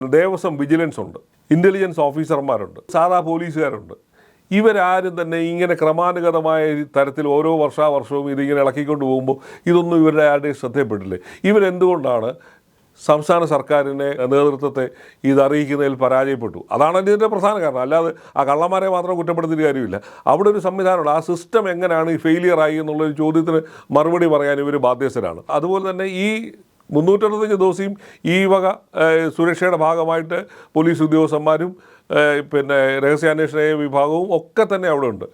Devaswom vigilance ഉണ്ട്, intelligence ഓഫീസർമാരുണ്ട്, സാധാ പോലീസുകാരുണ്ട്. ഇവരാരും തന്നെ ഇങ്ങനെ ക്രമാനുഗതമായ തരത്തിൽ ഓരോ വർഷാവർഷവും ഇതിങ്ങനെ ഇളക്കിക്കൊണ്ട് പോകുമ്പോൾ ഇതൊന്നും ഇവരുടെ ആരുടെയും ശ്രദ്ധയപ്പെട്ടില്ലേ? ഇവരെന്തുകൊണ്ടാണ് സംസ്ഥാന സർക്കാരിൻ്റെ നേതൃത്വത്തെ ഇതറിയിക്കുന്നതിൽ പരാജയപ്പെട്ടു? അതാണ് ഇതിൻ്റെ പ്രധാന കാരണം. അല്ലാതെ ആ കള്ളന്മാരെ മാത്രം കുറ്റപ്പെടുത്തിയിട്ട് കാര്യമില്ല. അവിടെ ഒരു സംവിധാനമുണ്ട്. ആ സിസ്റ്റം എങ്ങനെയാണ് ഈ ഫെയിലിയറായി എന്നുള്ളൊരു ചോദ്യത്തിന് മറുപടി പറയാൻ ഇവർ ബാധ്യസ്ഥരാണ്. അതുപോലെ തന്നെ ഈ 365 ദിവസവും ഈ വക സുരക്ഷയുടെ ഭാഗമായിട്ട് പോലീസ് ഉദ്യോഗസ്ഥന്മാരും പിന്നെ രഹസ്യാന്വേഷണ വിഭാഗവും ഒക്കെ തന്നെ അവിടെ ഉണ്ട്.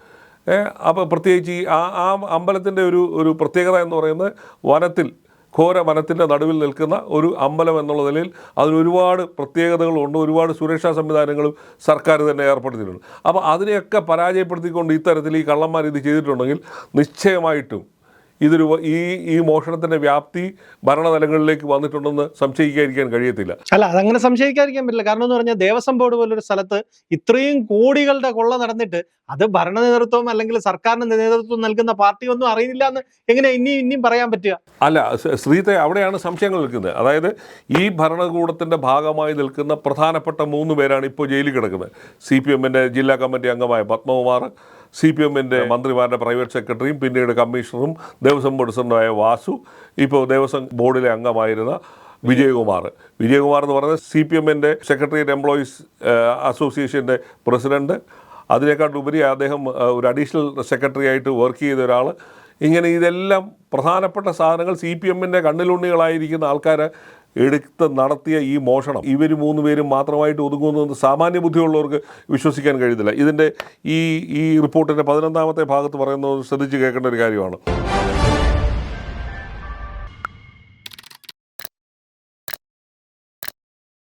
അപ്പോൾ പ്രത്യേകിച്ച് ഈ ആ അമ്പലത്തിൻ്റെ ഒരു പ്രത്യേകത എന്ന് പറയുന്നത് ഘോര വനത്തിൻ്റെ നടുവിൽ നിൽക്കുന്ന ഒരു അമ്പലം എന്നുള്ള നിലയിൽ അതിനൊരുപാട് പ്രത്യേകതകളുണ്ട്, ഒരുപാട് സുരക്ഷാ സംവിധാനങ്ങളും സർക്കാർ തന്നെ ഏർപ്പെടുത്തിയിട്ടുണ്ട്. അപ്പോൾ അതിനെയൊക്കെ പരാജയപ്പെടുത്തിക്കൊണ്ട് ഇത്തരത്തിൽ ഈ കള്ളന്മാർ ഇത് ചെയ്തിട്ടുണ്ടെങ്കിൽ നിശ്ചയമായിട്ടും ഈ മോഷണത്തിൻ്റെ വ്യാപ്തി ഭരണതലങ്ങളിലേക്ക് വന്നിട്ടുണ്ടെന്ന് സംശയിക്കാതിരിക്കാൻ കഴിയത്തില്ല. അല്ല, അതങ്ങനെ സംശയിക്കാതിരിക്കാൻ പറ്റില്ല. കാരണം എന്ന് പറഞ്ഞാൽ ദേവസ്വം ബോർഡ് പോലൊരു സ്ഥലത്ത് ഇത്രയും കോടികളുടെ കൊള്ള നടന്നിട്ട് അത് ഭരണ നേതൃത്വം അല്ലെങ്കിൽ സർക്കാരിന് നേതൃത്വം നൽകുന്ന പാർട്ടി ഒന്നും അറിയില്ല എന്ന് എങ്ങനെ ഇനിയും പറയാൻ പറ്റുക? അല്ല ശ്രീത്തെ, അവിടെയാണ് സംശയങ്ങൾ നിൽക്കുന്നത്. അതായത് ഈ ഭരണകൂടത്തിൻ്റെ ഭാഗമായി നിൽക്കുന്ന പ്രധാനപ്പെട്ട 3 പേരാണ് ഇപ്പോൾ ജയിലിൽ കിടക്കുന്നത്. CPM-ൻ്റെ ജില്ലാ കമ്മിറ്റി അംഗമായ പത്മകുമാർ, CPM-ൻ്റെ മന്ത്രിമാരുടെ പ്രൈവറ്റ് സെക്രട്ടറിയും പിന്നീട് കമ്മീഷണറും ദേവസ്വം ബോർഡ് പ്രസിഡന്റായ വാസു, ഇപ്പോൾ ദേവസ്വം ബോർഡിലെ അംഗമായിരുന്ന വിജയകുമാർ എന്ന് പറയുന്നത് CPM-ൻ്റെ സെക്രട്ടേറിയറ്റ് എംപ്ലോയീസ് അസോസിയേഷൻ്റെ പ്രസിഡന്റ്. അതിനേക്കാളുപരി അദ്ദേഹം ഒരു അഡീഷണൽ സെക്രട്ടറി ആയിട്ട് വർക്ക് ചെയ്ത ഒരാൾ. ഇങ്ങനെ ഇതെല്ലാം പ്രധാനപ്പെട്ട സാധനങ്ങൾ CPM-ൻ്റെ കണ്ണിലുണ്ണികളായിരിക്കുന്ന ആൾക്കാരെ എടുത്ത് നടത്തിയ ഈ മോഷണം ഇവർ 3 പേരും മാത്രമായിട്ട് ഒതുങ്ങുന്നത് സാമാന്യ ബുദ്ധിയുള്ളവർക്ക് വിശ്വസിക്കാൻ കഴിയത്തില്ല. ഇതിൻ്റെ ഈ റിപ്പോർട്ടിൻ്റെ 11ാമത്തെ ഭാഗത്ത് പറയുന്നത് ശ്രദ്ധിച്ച് കേൾക്കേണ്ട ഒരു കാര്യമാണ്.